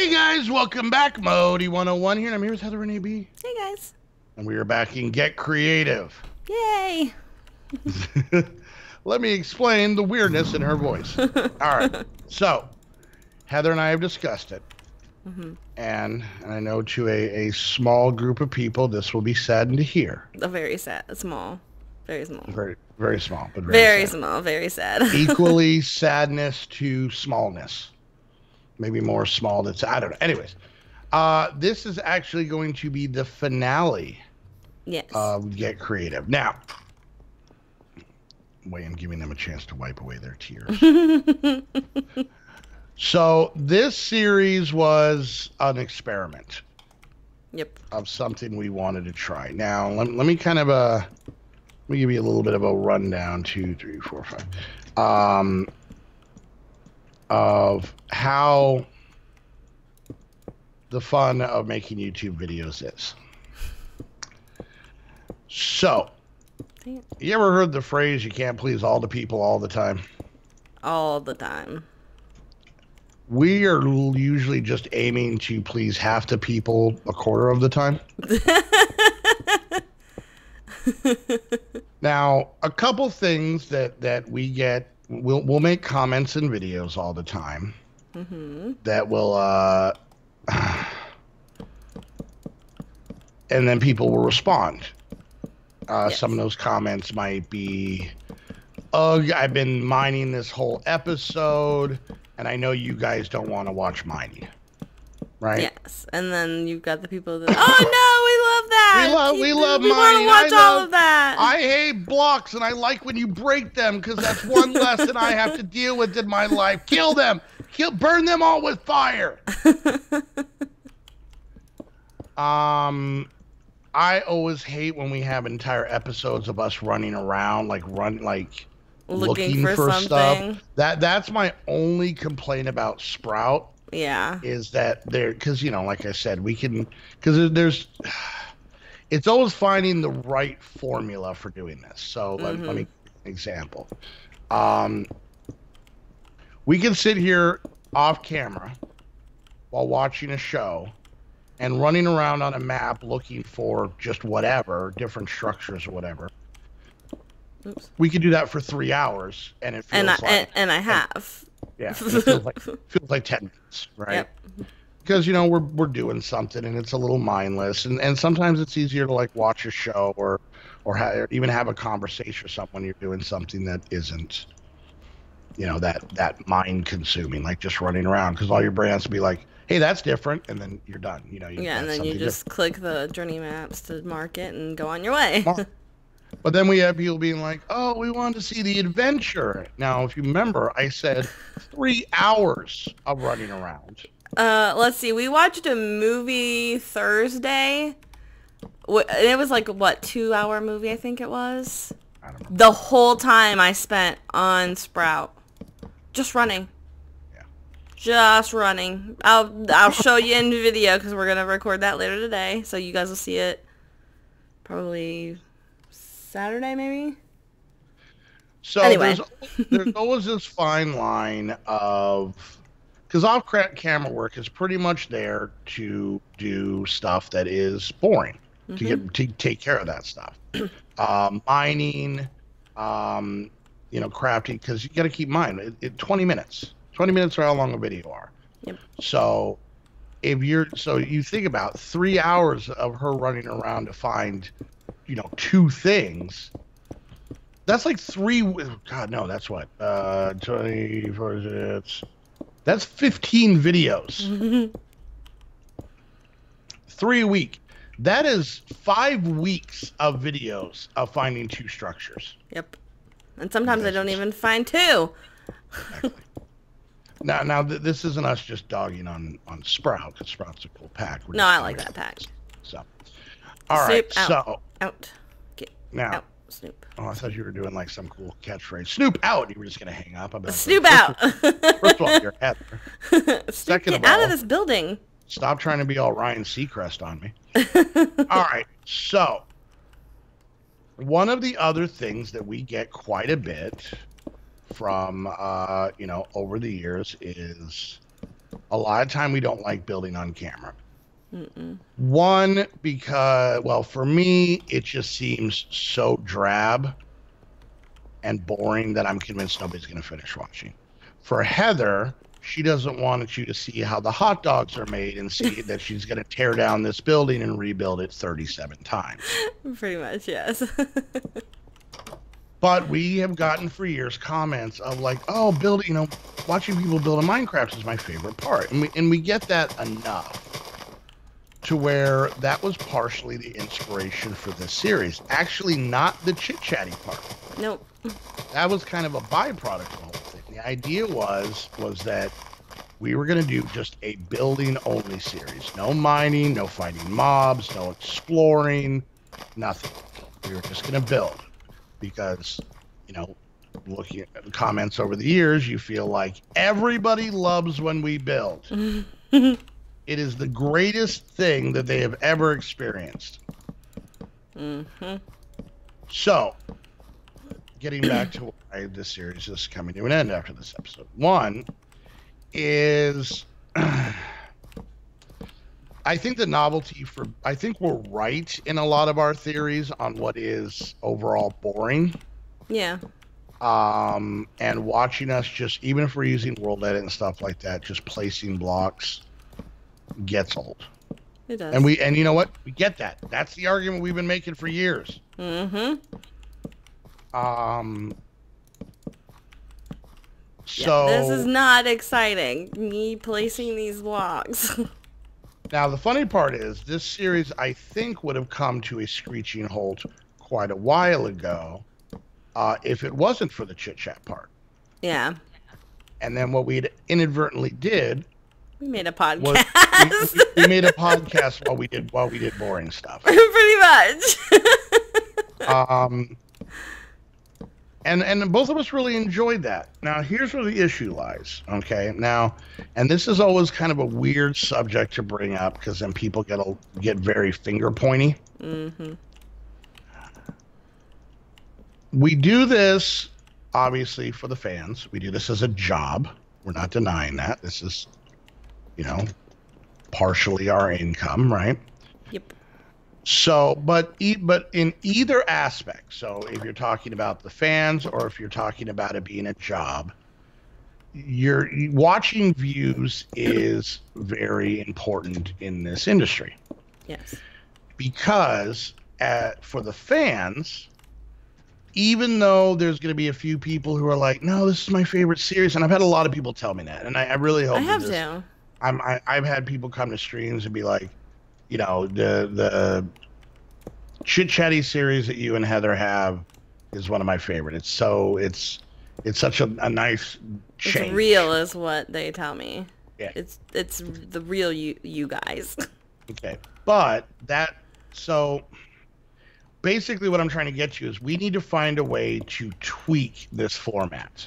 Hey guys, welcome back. Modii101 here, and I'm here with Heather and AB. Hey guys. And we are back in Get Creative. Yay. Let me explain the weirdness in her voice. All right. So, Heather and I have discussed it. And I know to a small group of people, this will be saddened to hear. A very sad, small, very small. Very, very small, but very sad. small, very sad. Equally sadness to smallness. Maybe more small than I don't know. Anyways, this is actually going to be the finale of Get Creative. Now, wait, I'm giving them a chance to wipe away their tears. So this series was an experiment. Yep. Of something we wanted to try. Now, let me kind of let me give you a little bit of a rundown. 2, 3, 4, 5. Of how the fun of making YouTube videos is. So, you ever heard the phrase, you can't please all the people all the time? All the time. We are usually just aiming to please half the people a quarter of the time. Now, a couple things that we get, we'll make comments and videos all the time that will and then people will respond. Some of those comments might be, "Ugh, I've been mining this whole episode and I know you guys don't want to watch mining." Right? Yes. And then you've got the people that, "Oh no, we love that. We love we mining. We want to watch all of that. I hate blocks and I like when you break them because that's one lesson I have to deal with in my life. Kill them. Burn them all with fire." I always hate when we have entire episodes of us running around, looking for stuff. That's my only complaint about Sprout. Yeah. Is that there, because, like I said, we can, because there's, it's always finding the right formula for doing this. So let me give an example. We can sit here off camera while watching a show and running around on a map looking for just whatever, different structures or whatever. Oops. We could do that for 3 hours, and it feels and I have. Yeah, it feels like 10 minutes, right? Yep. Because we're doing something, and it's a little mindless, and sometimes it's easier to watch a show or even have a conversation with someone you're doing something that isn't, that mind consuming, like just running around, because all your brain has to be like, "Hey, that's different," and then you're done. And then you just click the journey maps to mark it and go on your way. But then we have people being like, "Oh, we wanted to see the adventure." Now, if you remember, I said 3 hours of running around. Let's see. We watched a movie Thursday. It was like, what, 2-hour movie, I think it was? I don't know. The whole time I spent on Sprout. Just running. Yeah. Just running. I'll show you in video because we're going to record that later today. So you guys will see it probably Saturday, maybe? So anyway. there's always this fine line of, because off-camera work is pretty much there to do stuff that is boring, to take care of that stuff. Mining, crafting, because you got to keep in mind, 20 minutes. 20 minutes are how long a video are. Yep. So you think about 3 hours of her running around to find 2 things. That's like 3. God, no, that's what? 24 minutes. That's 15 videos. 3 a week. That is 5 weeks of videos of finding 2 structures. Yep. And sometimes I don't even find 2. Exactly. Now this isn't us just dogging on Sprout, because Sprout's a cool pack. No, I like that pack. So, all right, so out. Get now. Out. Snoop. Oh, I thought you were doing like some cool catchphrase. Snoop out. You were just gonna hang up. Snoop out. First of all, you're Heather. Second of all, out of this building. Stop trying to be all Ryan Seacrest on me. All right, so one of the other things that we get quite a bit from over the years is A lot of time we don't like building on camera. One, because, well, for me, it just seems so drab and boring that I'm convinced nobody's going to finish watching. For Heather, she doesn't want you to see how the hot dogs are made and see that she's going to tear down this building and rebuild it 37 times. Pretty much, yes. But we have gotten for years comments of like, oh, watching people build a Minecraft is my favorite part. And we get that enough to where that was partially the inspiration for this series. Actually, not the chit-chatty part. Nope. That was kind of a byproduct of the whole thing. The idea was that we were going to do just a building-only series. No mining, no fighting mobs, no exploring, nothing. We were just going to build. Because, looking at the comments over the years, you feel like everybody loves when we build. It is the greatest thing that they have ever experienced. So, getting back to why this series is coming to an end after this episode. One is, I think the novelty I think we're right in a lot of our theories on what is overall boring. Yeah. And watching us just, even if we're using world edit and stuff like that, just placing blocks gets old. It does. And you know what? We get that. That's the argument we've been making for years. So this is not exciting. Me placing these blocks. Now, the funny part is, this series, I think, would have come to a screeching halt quite a while ago if it wasn't for the chit-chat part. Yeah. And then what we inadvertently did... We made a podcast. We made a podcast while we did boring stuff. Pretty much. And both of us really enjoyed that. Now, here's where the issue lies, okay? Now, and this is always kind of a weird subject to bring up because then people get very finger pointy. We do this, obviously, for the fans. We do this as a job. We're not denying that. This is, partially our income, right? Yep. So, but in either aspect, so if you're talking about the fans or if you're talking about it being a job, you're watching views is very important in this industry. Yes. Because for the fans, even though there's going to be a few people who are like, no, this is my favorite series, and I've had a lot of people tell me that, and I really hope I've had people come to streams and be like, the chit chatty series that you and Heather have is one of my favorites. It's such a nice change. It's real is what they tell me. Yeah. It's the real you guys. Okay. But so basically what I'm trying to get to is we need to find a way to tweak this format.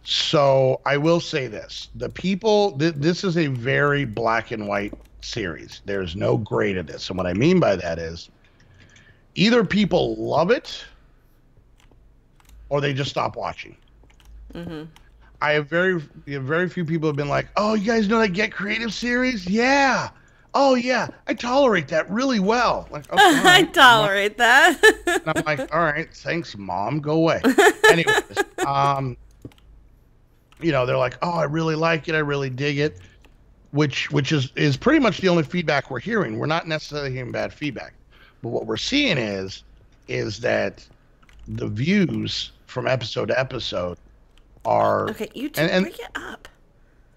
So I will say this: this is a very black and white series. There's no gray to this, and what I mean by that is either people love it or they just stop watching. I have very few people have been like, "Oh, you guys know that Get Creative series? Yeah. Oh yeah, I tolerate that really well." Like, okay, I tolerate that. And I'm like, all right, thanks, Mom. Go away. Anyways, they're like, oh, I really like it. I really dig it. Which is pretty much the only feedback we're hearing. We're not necessarily hearing bad feedback. But what we're seeing is that the views from episode to episode are... Okay, you two break it up.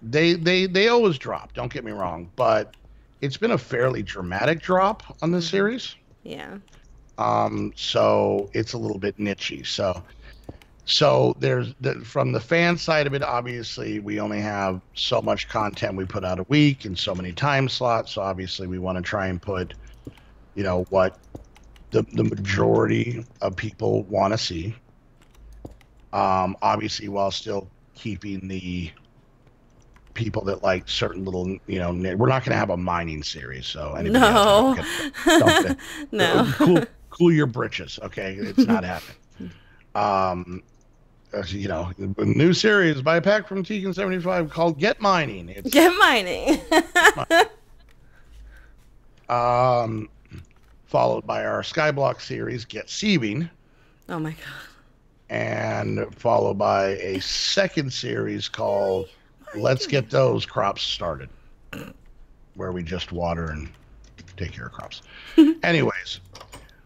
They always drop, don't get me wrong. But it's been a fairly dramatic drop on this series. Yeah. So it's a little bit nichey. So there's from the fan side of it, obviously we only have so much content we put out a week and so many time slots. So obviously we want to try and put, what the majority of people want to see. Obviously while still keeping the people that like certain little, we're not going to have a mining series. So anybody else, no. Cool your britches. Okay. It's not happening. you know, a new series by Pack from Tegan 75 called Get Mining. It's Get Mining. Followed by our Skyblock series, Get Sieving. Oh my god. And followed by a second series called Let's Get Those Crops Started, where we just water and take care of crops. Anyways,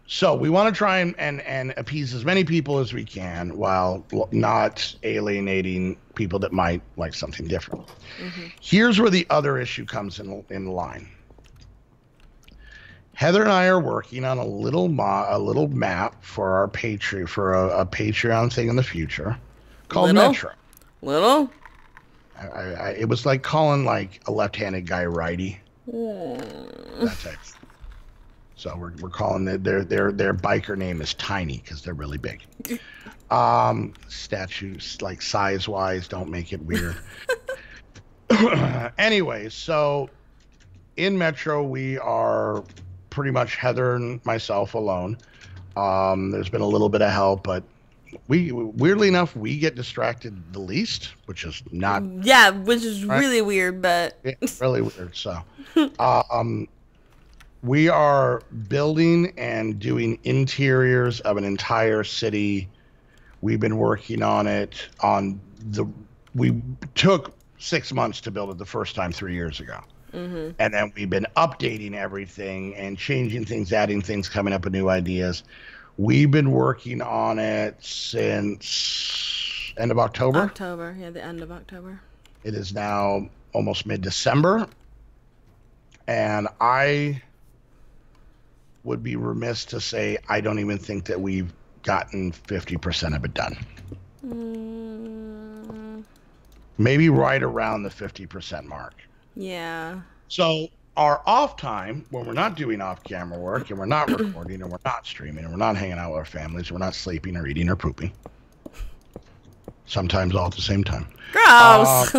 so we want to try and appease as many people as we can while not alienating people that might like something different. Here's where the other issue comes in line. Heather and I are working on a little map for our Patreon, for a Patreon thing in the future called Metro. Little? It was like calling like a left-handed guy righty. That type. So we're calling it, their biker name is Tiny because they're really big. Statues, like size-wise, don't make it weird. Anyway, so in Metro we are pretty much Heather and myself alone. There's been a little bit of help, but weirdly enough, we get distracted the least, which is not. Yeah, which is really weird, but it's really weird. So, we are building and doing interiors of an entire city. We've been working on it. We took 6 months to build it the first time 3 years ago. And then we've been updating everything and changing things, adding things, coming up with new ideas. We've been working on it since end of October. October, yeah, the end of October. It is now almost mid-December. And I would be remiss to say I don't even think that we've gotten 50% of it done. Maybe right around the 50% mark. Yeah. So our off time, when we're not doing off-camera work and we're not recording and we're not streaming and we're not hanging out with our families, we're not sleeping or eating or pooping. Sometimes all at the same time. Gross.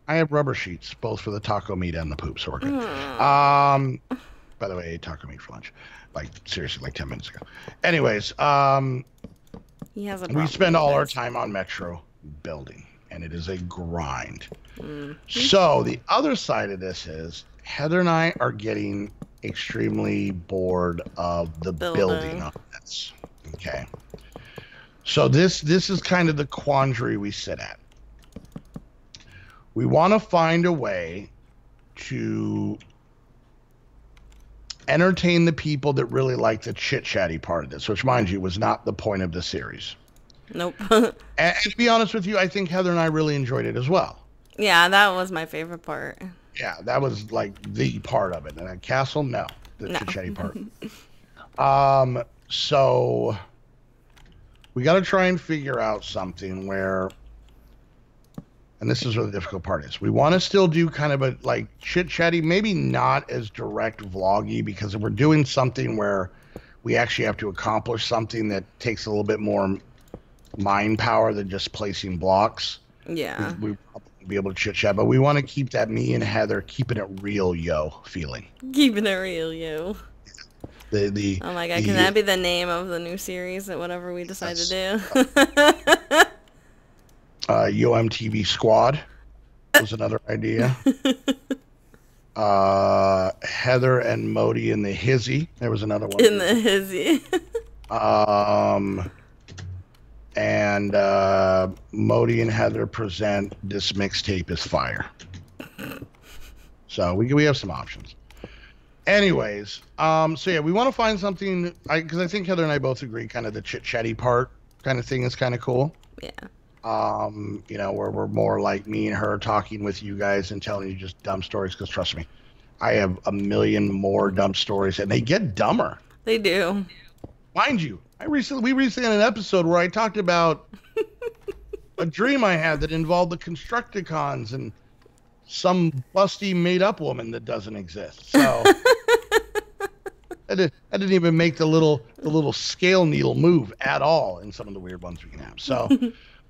I have rubber sheets, both for the taco meat and the poop, so we're good. By the way, I ate taco meat for lunch. Like, seriously, like 10 minutes ago. Anyways, he has a we spend all our time on Metro building, and it is a grind. So the other side of this is Heather and I are getting extremely bored of the building of this. Okay. So this is kind of the quandary we sit at. We want to find a way to entertain the people that really like the chit-chatty part of this, which, mind you, was not the point of the series. Nope. and to be honest with you, I think Heather and I really enjoyed it as well. Yeah, that was my favorite part. Yeah, that was like the part of it. And at Castle, no, the chit-chatty part. So we got to try and figure out something where, and this is where the difficult part is. We want to still do kind of a like chit-chatty, maybe not as direct vloggy, because if we're doing something where we actually have to accomplish something that takes a little bit more mind power than just placing blocks. Yeah. We probably be able to chit-chat, but we want to keep that me and Heather keeping it real, yo, feeling. Keeping it real, yo. Oh my god, can that be the name of the new series that whatever we decide to do? Yo MTV Squad was another idea. Heather and Modii in the Hizzy. There was another one. In the Hizzy. And Modii and Heather present This Mixtape is Fire. So we have some options. Anyways, so yeah, we want to find something, because I think Heather and I both agree kind of the chit-chatty part kind of thing is kind of cool. Yeah. You know, where we're more like me and her talking with you guys and telling you just dumb stories, because trust me, I have a million more dumb stories, and they get dumber. They do. Mind you, we recently had an episode where I talked about a dream I had that involved the Constructicons and some busty made-up woman that doesn't exist. So I didn't even make the little scale needle move at all in some of the weird ones we can have. So,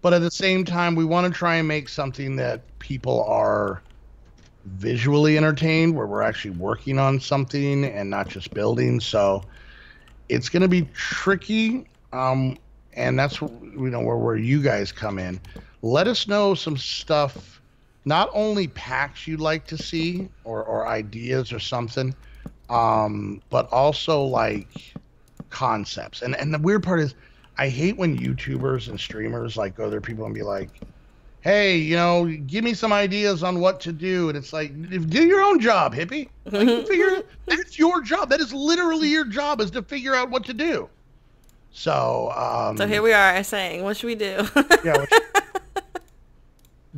but at the same time, we want to try and make something that people are visually entertained, where we're actually working on something and not just building. So it's going to be tricky. and that's where you guys come in. Let us know some stuff, not only packs you'd like to see or ideas or something, but also like concepts. And the weird part is, I hate when YouTubers and streamers like go to their people and be like, hey, give me some ideas on what to do. And it's like, do your own job, hippie. Like, that's your job. That is literally your job, is to figure out what to do. So, so here we are saying, what should we do? Yeah,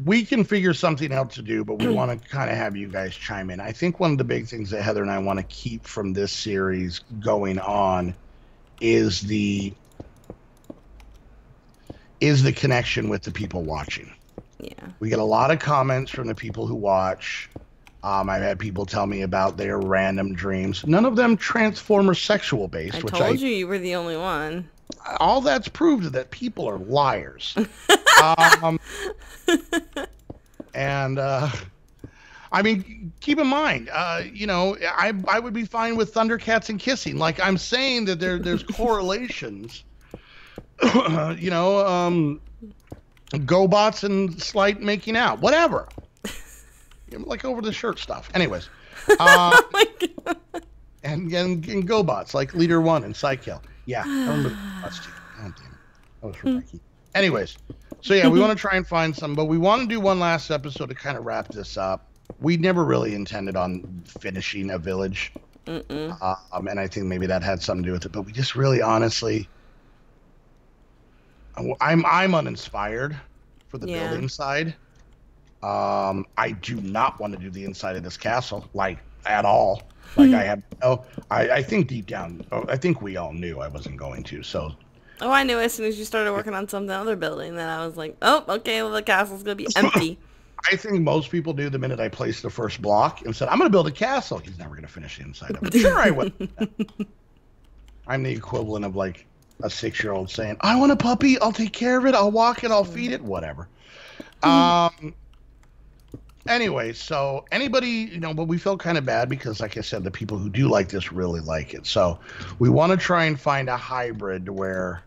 we can figure something out to do, but we want to kind of have you guys chime in. I think one of the big things that Heather and I want to keep from this series going on is the connection with the people watching. Yeah. We get a lot of comments from the people who watch. I've had people tell me about their random dreams. None of them Transformer sexual based. I told you were the only one. All that's proved that people are liars. And I mean, keep in mind, I would be fine with Thundercats and kissing. Like, I'm saying that there's correlations. GoBots and Slight making out, whatever. Like over the shirt stuff. Anyways, Oh my God. and GoBots like Leader One and Psykill. Yeah, I remember GoBots too. God damn it, that was for Becky. Anyways, so yeah, we want to try and find some, but we want to do one last episode to kind of wrap this up. We never really intended on finishing a village, and I think maybe that had something to do with it. But we just really, honestly, I'm uninspired for the building side. I do not want to do the inside of this castle, like, at all. Like, I think deep down, I think we all knew I wasn't going to. So. Oh, I knew as soon as you started working on some other building that I was like, oh, okay, well, the castle's gonna be empty. I think most people do the minute I placed the first block and said, I'm gonna build a castle. He's never gonna finish the inside of it. Sure, I will. I'm the equivalent of like a 6-year-old saying, I want a puppy, I'll take care of it, I'll walk it, I'll feed it, whatever. Anyway, so anybody, but we felt kind of bad because, like I said, the people who do like this really like it. So we want to try and find a hybrid where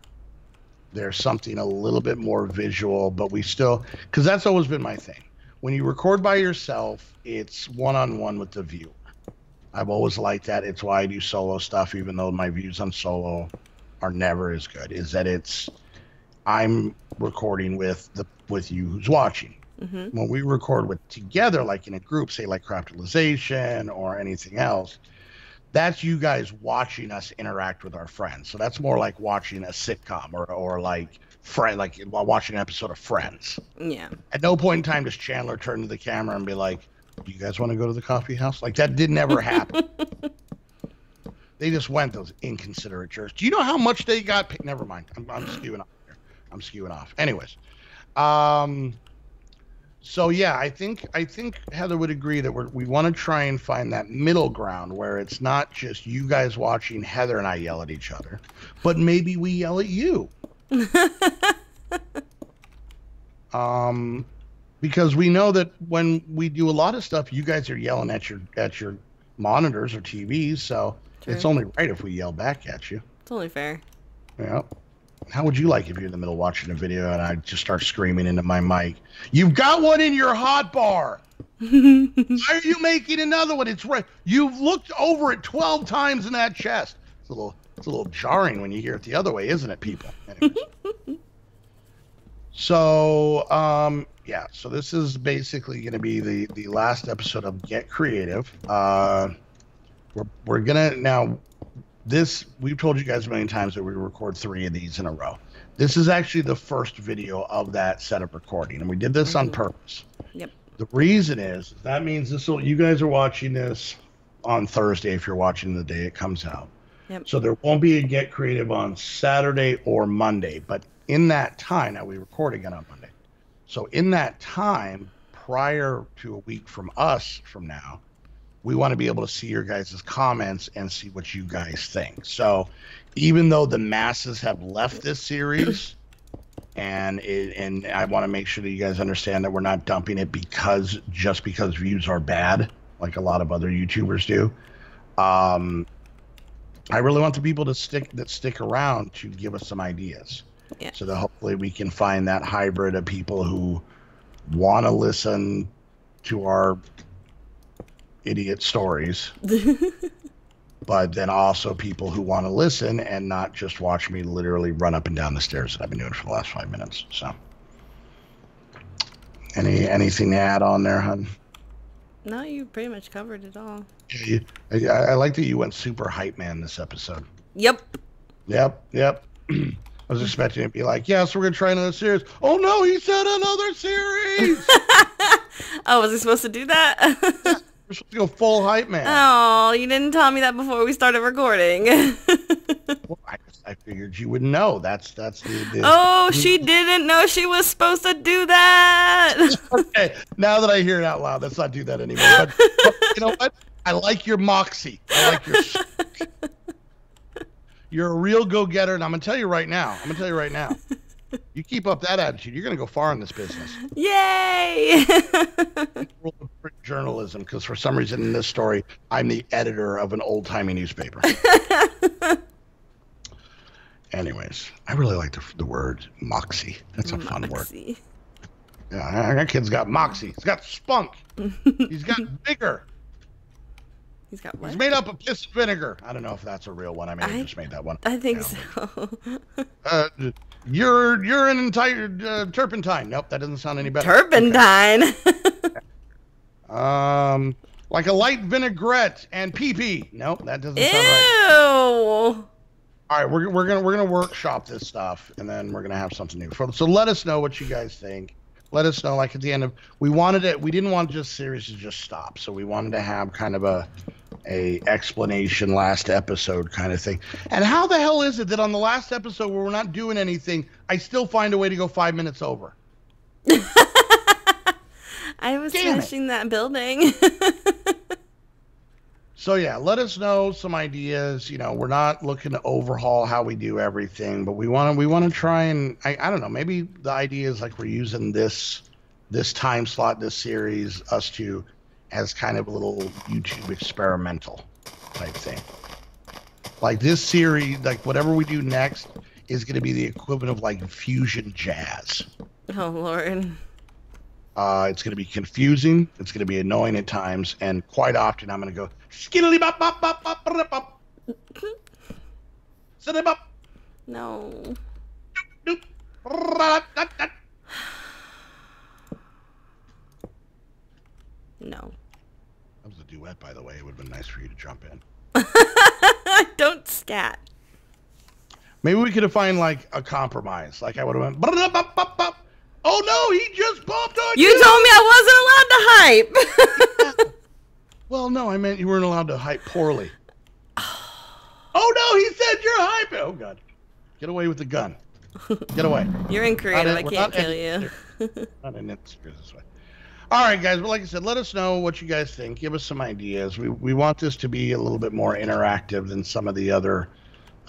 there's something a little bit more visual, but we still, because that's always been my thing. When you record by yourself, it's one-on-one with the viewer. I've always liked that. It's why I do solo stuff, even though my views on solo are never as good, is that I'm recording with you who's watching. When we record with together, like in a group, say like Craftalization or anything else, that's you guys watching us interact with our friends. So that's more like watching a sitcom or like watching an episode of Friends. Yeah. At no point in time does Chandler turn to the camera and be like, "Do you guys want to go to the coffee house?" Like, that did never happen. They just went, those inconsiderate jerks. Do you know how much they got paid? Never mind. I'm skewing off here. I'm skewing off. Anyways. So yeah, I think Heather would agree that we want to try and find that middle ground where it's not just you guys watching Heather and I yell at each other, but maybe we yell at you. Because we know that when we do a lot of stuff, you guys are yelling at your monitors or TVs, so True. It's only right if we yell back at you. It's only fair. Yeah. How would you like if you're in the middle watching a video and I just start screaming into my mic, "You've got one in your hot bar. Why are you making another one? It's right. You've looked over it 12 times in that chest." It's a little jarring when you hear it the other way, isn't it, people? Anyways. So, yeah. So this is basically going to be the last episode of Get Creative. We're gonna now. We've told you guys a million times that we record 3 of these in a row. This is actually the first video of that set of recording, and we did this on purpose. Yep. The reason is that means you guys are watching this on Thursday if you're watching the day it comes out. Yep. So there won't be a Get Creative on Saturday or Monday, but in that time, now we record again on Monday. So in that time, prior to a week from now, we want to be able to see your guys' comments and see what you guys think. So even though the masses have left this series, and I want to make sure that you guys understand that we're not dumping it just because views are bad, like a lot of other YouTubers do. I really want the people that stick around to give us some ideas. Yeah. So that hopefully we can find that hybrid of people who want to listen to our idiot stories, but then also people who want to listen and not just watch me literally run up and down the stairs that I've been doing for the last 5 minutes. So, anything to add on there, hun? No, you pretty much covered it all. Yeah, I like that you went super hype man this episode. Yep. Yep. I was expecting it to be like, yes, we're going to try another series. Oh, no, he said another series. Oh, was he supposed to do that? We're supposed to go full hype man. Oh, you didn't tell me that before we started recording. Well, I figured you would know. That's the Oh, she didn't know she was supposed to do that. Okay, now that I hear it out loud, let's not do that anymore. But you know what? I like your moxie. I like your... You're a real go-getter, and I'm going to tell you right now. You keep up that attitude, you're going to go far in this business. Yay! World of print journalism, because for some reason in this story, I'm the editor of an old-timey newspaper. Anyways, I really like the word moxie. That's a fun word. Yeah, that kid's got moxie. He's got spunk. He's got vigor. He's got what? He's made up of piss and vinegar. I don't know if that's a real one. I may have just made that one. I think so. You're an entire turpentine. Nope, that doesn't sound any better. Turpentine. Okay. Like a light vinaigrette and pee-pee. Nope, that doesn't sound right. Ew. All right, we're gonna workshop this stuff, and then we're gonna have something new. So let us know what you guys think. Let us know, like at the end of, we didn't want just series to just stop, so we wanted to have kind of a explanation last episode kind of thing. And how the hell is it that on the last episode where we're not doing anything, I still find a way to go 5 minutes over? I was finishing that building. So yeah, let us know some ideas. You know, we're not looking to overhaul how we do everything, but we want to try and I don't know, maybe the idea is like we're using this time slot, this series, us two, as kind of a little YouTube experimental type thing. Like this series, like whatever we do next is going to be the equivalent of like fusion jazz. Oh Lord. It's going to be confusing. It's going to be annoying at times, and quite often I'm going to go skiddly bop bop bop bop bop bop. Sit bop. No. Doop, No. That was a duet, by the way. It would have been nice for you to jump in. Don't scat. Maybe we could have found like a compromise. Like I would have went bop bop bop bop. Oh no, he just popped on you! You told me I wasn't allowed to hype! Well, no, I meant you weren't allowed to hype poorly. Oh no, he said you're hyping! Oh god. Get away with the gun. Get away. You're in creative, I can't kill you. Not in this way. Alright guys, but like I said, let us know what you guys think. Give us some ideas. We want this to be a little bit more interactive than some of the other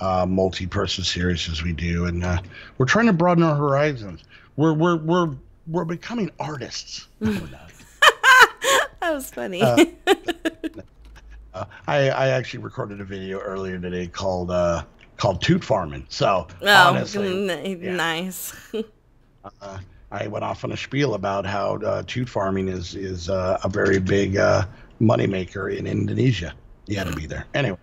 multi-person series we do, and we're trying to broaden our horizons. We're becoming artists. No, we're not. That was funny. I actually recorded a video earlier today called Toot Farming. So honestly, nice. I went off on a spiel about how toot farming is a very big moneymaker in Indonesia. You had to be there. Anyway.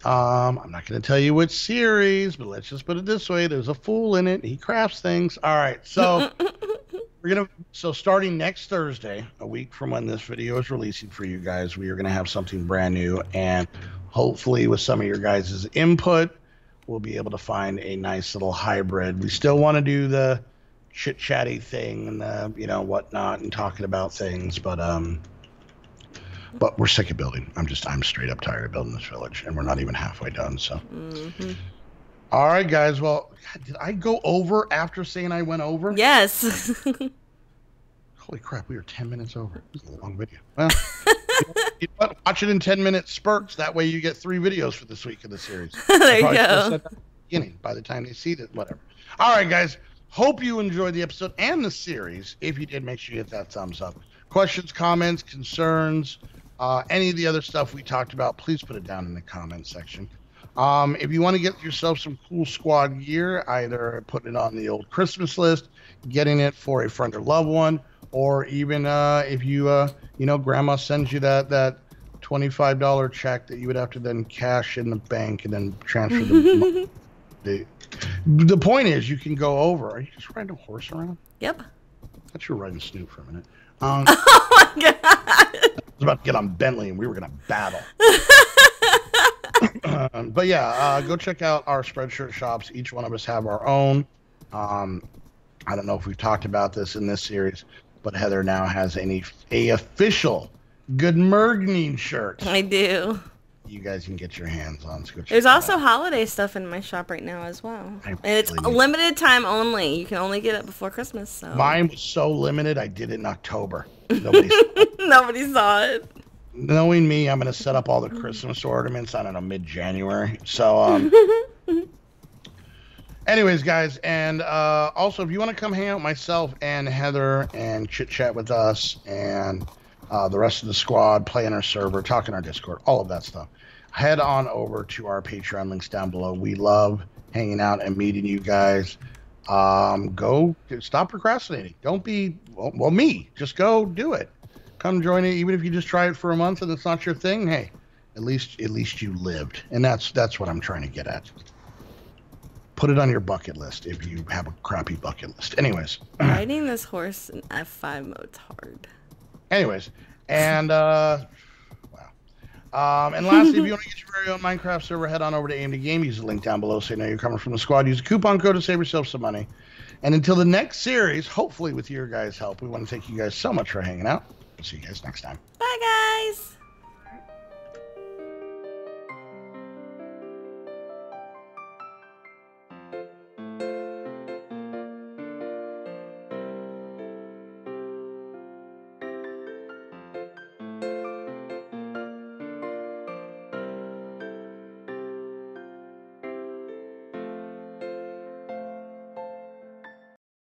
I'm not going to tell you which series, but let's just put it this way. There's a fool in it. He crafts things. All right. So so starting next Thursday, a week from when this video is releasing for you guys, we are going to have something brand new, and hopefully with some of your guys' input, we'll be able to find a nice little hybrid. We still want to do the chit-chatty thing and whatnot and talking about things, but we're sick of building. I'm straight up tired of building this village, and we're not even halfway done. So, All right, guys. Well, did I go over after saying I went over? Yes. Holy crap, we were 10 minutes over. This is a long video. Well, you know what? Watch it in 10-minute spurts. That way you get 3 videos for this week of the series. There you go. Beginning by the time they see it, whatever. All right, guys. Hope you enjoyed the episode and the series. If you did, make sure you hit that thumbs up. Questions, comments, concerns, any of the other stuff we talked about, please put it down in the comment section. If you want to get yourself some cool squad gear, either putting it on the old Christmas list, getting it for a friend or loved one, or even if you, grandma sends you that $25 check that you would have to then cash in the bank and then transfer the money. The point is, you can go over. Are you just riding a horse around? Yep. I thought you were riding Snoop for a minute. Oh my god! I was about to get on Bentley and we were going to battle. But yeah, go check out our Spreadshirt shops. Each one of us have our own. I don't know if we've talked about this in this series, but Heather now has a official Good Morning shirt. I do. You guys can get your hands on. So there's also holiday stuff in my shop right now as well. And it's limited time only. You can only get it before Christmas. So mine was so limited, I did it in October. Nobody saw it. Knowing me, I'm going to set up all the Christmas ornaments, I don't know, mid-January. So, anyways, guys, and also, if you want to come hang out with myself and Heather and chit-chat with us and the rest of the squad, play in our server, talk in our Discord, all of that stuff, head on over to our Patreon links down below. We love hanging out and meeting you guys. Go stop procrastinating. Don't be me. Just go do it. Come join it. Even if you just try it for a month and it's not your thing, hey, at least you lived, and that's what I'm trying to get at. Put it on your bucket list if you have a crappy bucket list. Anyways, riding this horse in F5 mode's hard. Anyways, and wow. And lastly, if you want to get your very own Minecraft server, head on over to AMD Game. Use the link down below so you know you're coming from the squad. Use a coupon code to save yourself some money. And until the next series, hopefully with your guys' help, we want to thank you guys so much for hanging out. We'll see you guys next time. Bye, guys.